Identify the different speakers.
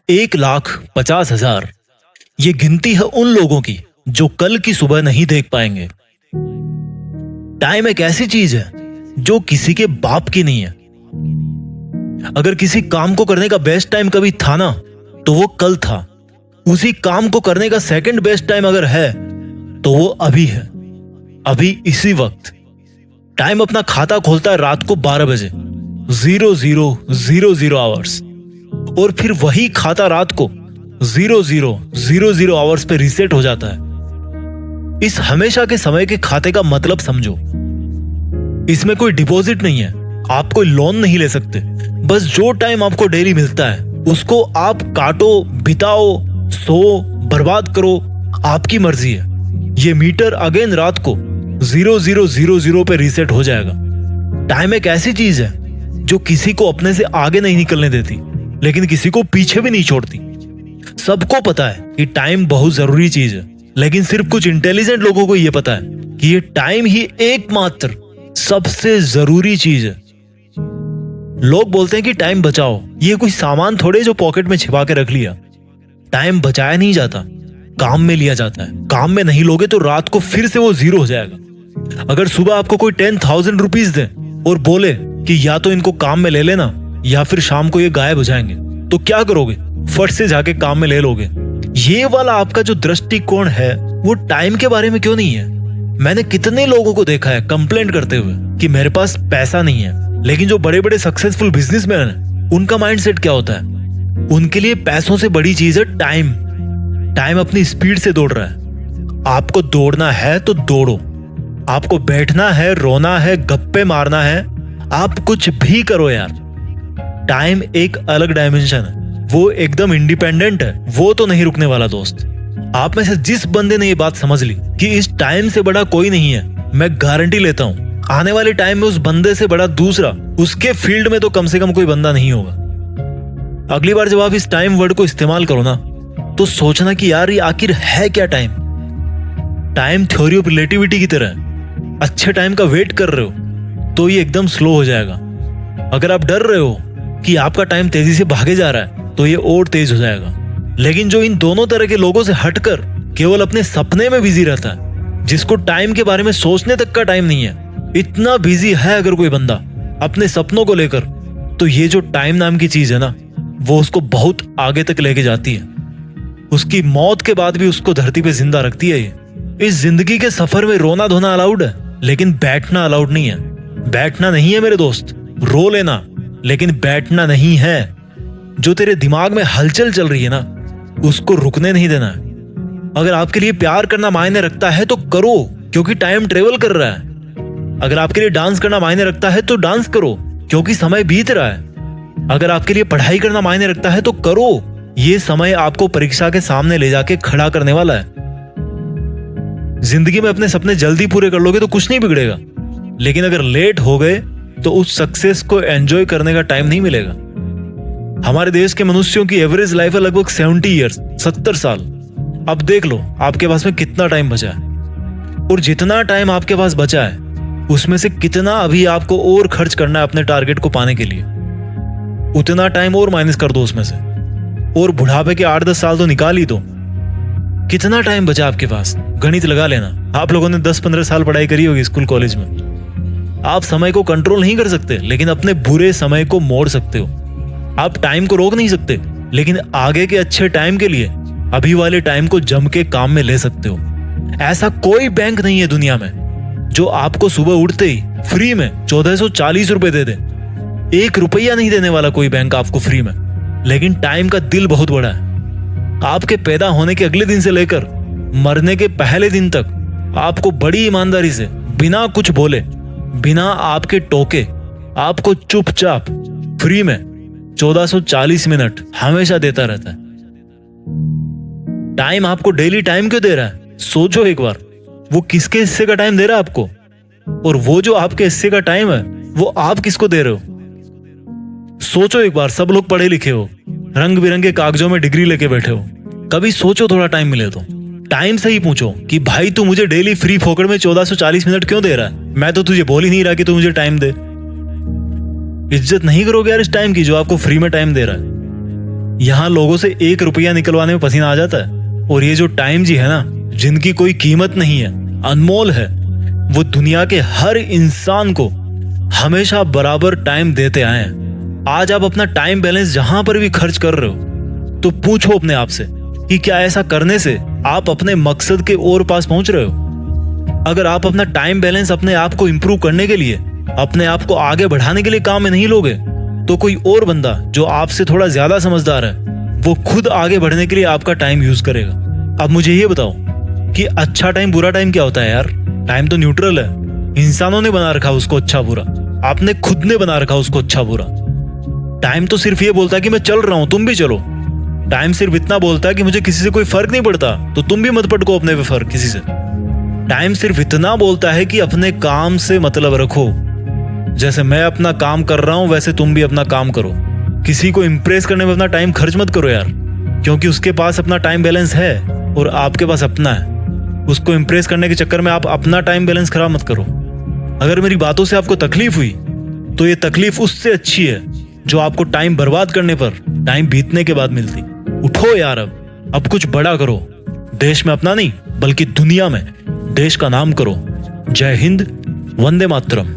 Speaker 1: 1,50,000 ये गिनती है उन लोगों की जो कल की सुबह नहीं देख पाएंगे। टाइम एक ऐसी चीज है जो किसी के बाप की नहीं है। अगर किसी काम को करने का बेस्ट टाइम कभी था ना, तो वो कल था। उसी काम को करने का सेकंड बेस्ट टाइम अगर है तो वो अभी है, अभी इसी वक्त। टाइम अपना खाता खोलता है रात को 12 बजे 00:00 आवर्स, और फिर वही खाता रात को 00:00 आवर्स पे रीसेट हो जाता है। इस हमेशा के समय के खाते का मतलब समझो। इसमें कोई डिपॉजिट नहीं है, आप कोई लोन नहीं ले सकते। बस जो टाइम आपको डेली मिलता है उसको आप काटो, बिताओ, सो, बर्बाद करो, आपकी मर्जी है। ये मीटर अगेन रात को 00:00 पे रीसेट हो जाएगा। टाइम एक ऐसी चीज है जो किसी को अपने से आगे नहीं निकलने देती, लेकिन किसी को पीछे भी नहीं छोड़ती। सबको पता है कि टाइम बहुत जरूरी चीज है, लेकिन सिर्फ कुछ इंटेलिजेंट लोगों को यह पता है कि ये टाइम ही एकमात्र सबसे जरूरी चीज है। लोग बोलते हैं कि टाइम बचाओ, ये कोई सामान थोड़े जो पॉकेट में छिपा के रख लिया। टाइम बचाया नहीं जाता, काम में लिया जाता है। काम में नहीं लोगे तो रात को फिर से वो 0 हो जाएगा। अगर सुबह आपको कोई 10,000 रुपीज दे और बोले कि या तो इनको काम में ले लेना या फिर शाम को ये गायब हो जाएंगे, तो क्या करोगे? फट से जाके काम में ले लोगे। ये वाला आपका जो दृष्टिकोण है वो टाइम के बारे में क्यों नहीं है? मैंने कितने लोगों को देखा है कंप्लेंट करते हुए कि मेरे पास पैसा नहीं है, लेकिन जो बड़े बड़े सक्सेसफुल बिजनेसमैन हैं, उनका माइंडसेट क्या होता है? उनके लिए पैसों से बड़ी चीज है टाइम। टाइम अपनी स्पीड से दौड़ रहा है। आपको दौड़ना है तो दौड़ो, आपको बैठना है, रोना है, गप्पे मारना है, आप कुछ भी करो यार। टाइम एक अलग डायमेंशन है, वो एकदम इंडिपेंडेंट है, वो तो नहीं रुकने वाला दोस्त। आप में से जिस बंदे ने ये बात समझ ली कि इस टाइम से बड़ा कोई नहीं है, मैं गारंटी लेता हूं आने वाले टाइम में उस बंदे से बड़ा दूसरा उसके फील्ड में तो कम से कम कोई बंदा नहीं होगा। अगली बार जब आप इस टाइम वर्ड को इस्तेमाल करो ना, तो सोचना कि यार ये आखिर है क्या time. Time theory of relativity की तरह है। अच्छे टाइम का वेट कर रहे हो तो ये एकदम स्लो हो जाएगा। अगर आप डर रहे हो कि आपका टाइम तेजी से भागे जा रहा है तो ये और तेज हो जाएगा। लेकिन जो इन दोनों तरह के लोगों से हटकर केवल अपने सपने में बिजी रहता है, जिसको टाइम के बारे में सोचने तक का टाइम नहीं है, इतना बिजी है अगर कोई बंदा अपने सपनों को लेकर, तो ये जो टाइम नाम की चीज है ना, वो उसको बहुत आगे तक लेके जाती है। उसकी मौत के बाद भी उसको धरती पे जिंदा रखती है। ये इस जिंदगी के सफर में रोना धोना अलाउड है, लेकिन बैठना अलाउड नहीं है। बैठना नहीं है मेरे दोस्त, रो लेना, लेकिन बैठना नहीं है। जो तेरे दिमाग में हलचल चल रही है ना, उसको रुकने नहीं देना है। अगर आपके लिए प्यार करना मायने रखता है तो करो, क्योंकि टाइम ट्रेवल कर रहा है। अगर आपके लिए डांस करना मायने रखता है तो डांस करो, क्योंकि समय बीत रहा है। अगर आपके लिए पढ़ाई करना मायने रखता है तो करो, ये समय आपको परीक्षा के सामने ले जाके खड़ा करने वाला है। जिंदगी में अपने सपने जल्दी पूरे कर लोगे तो कुछ नहीं बिगड़ेगा, लेकिन अगर लेट हो गए तो उस सक्सेस को एंजॉय करने का टाइम नहीं मिलेगा। हमारे देश के मनुष्यों की एवरेज लाइफ है लगभग 70 ईयर्स, 70 साल। अब देख लो आपके पास में कितना टाइम बचा है, और जितना टाइम आपके पास बचा है उसमें से कितना अभी आपको और खर्च करना है अपने टारगेट को पाने के लिए। उतना टाइम और माइनस कर दो उसमें से, और बुढ़ापे के 8-10 साल तो निकाल ही दो। कितना टाइम बचा आपके पास? गणित लगा लेना। आप लोगों ने 10-15 साल पढ़ाई करी होगी स्कूल कॉलेज में। आप समय को कंट्रोल नहीं कर सकते, लेकिन अपने बुरे समय को मोड़ सकते हो। आप टाइम को रोक नहीं सकते, लेकिन आगे के अच्छे टाइम के लिए अभी वाले टाइम को जम के काम में ले सकते हो। ऐसा कोई बैंक नहीं है दुनिया में जो आपको सुबह उठते ही फ्री में 1440 रुपए दे दे। 1 रुपया नहीं देने वाला कोई बैंक आपको फ्री में। लेकिन टाइम का दिल बहुत बड़ा है। आपके पैदा होने के अगले दिन से लेकर मरने के पहले दिन तक आपको बड़ी ईमानदारी से, बिना कुछ बोले, बिना आपके टोके, आपको चुपचाप फ्री में 1440 मिनट हमेशा देता रहता है। टाइम आपको डेली टाइम क्यों दे रहा है? सोचो एक बार, वो किसके हिस्से का टाइम दे रहा है आपको, और वो जो आपके हिस्से का टाइम है वो आप किसको दे रहे हो? सोचो एक बार। सब लोग पढ़े लिखे हो, रंग बिरंगे कागजों में डिग्री लेके बैठे हो। कभी सोचो, थोड़ा टाइम मिले तो टाइम से ही पूछो कि भाई तू मुझे डेली फ्री फोकट में 1440 मिनट क्यों दे रहा है? मैं तो तुझे बोल ही नहीं रहा कि तू मुझे टाइम दे। इज्जत नहीं करोगे यार इस टाइम की जो आपको फ्री में टाइम दे रहा है। यहाँ लोगों से 1 रुपया निकलवाने में पसीना आ जाता है। और ये जो टाइम जी है ना, जिनकी कोई कीमत नहीं है, अनमोल है, वो दुनिया के हर इंसान को हमेशा बराबर टाइम देते आए हैं। आज आप अपना टाइम बैलेंस जहां पर भी खर्च कर रहे हो तो पूछो अपने आप से कि क्या ऐसा करने से आप अपने मकसद के और पास पहुंच रहे हो। अगर आप अपना टाइम बैलेंस अपने आप को इंप्रूव करने के लिए, अपने आप को आगे बढ़ाने के लिए काम में नहीं लोगे, तो कोई और बंदा जो आपसे थोड़ा ज्यादा समझदार है, वो खुद आगे बढ़ने के लिए आपका टाइम यूज करेगा। अब मुझे ये बताओ कि अच्छा टाइम बुरा टाइम क्या होता है यार? टाइम तो न्यूट्रल है। इंसानों ने बना रखा उसको अच्छा बुरा, आपने खुद ने बना रखा उसको अच्छा बुरा। टाइम तो सिर्फ ये बोलता है कि मैं चल रहा हूं, तुम भी चलो। टाइम सिर्फ इतना बोलता है कि मुझे किसी से कोई फर्क नहीं पड़ता, तो तुम भी मत पटको अपने पे फर्क किसी से। टाइम सिर्फ इतना बोलता है कि अपने काम से मतलब रखो। जैसे मैं अपना काम कर रहा हूं वैसे तुम भी अपना काम करो। किसी को इंप्रेस करने में अपना टाइम खर्च मत करो यार, क्योंकि उसके पास अपना टाइम बैलेंस है और आपके पास अपना है। उसको इंप्रेस करने के चक्कर में आप अपना टाइम बैलेंस खराब मत करो। अगर मेरी बातों से आपको तकलीफ हुई तो ये तकलीफ उससे अच्छी है जो आपको टाइम बर्बाद करने पर टाइम बीतने के बाद मिलती। उठो यार, अब कुछ बड़ा करो। देश में अपना नहीं बल्कि दुनिया में देश का नाम करो। जय हिंद, वंदे मातरम।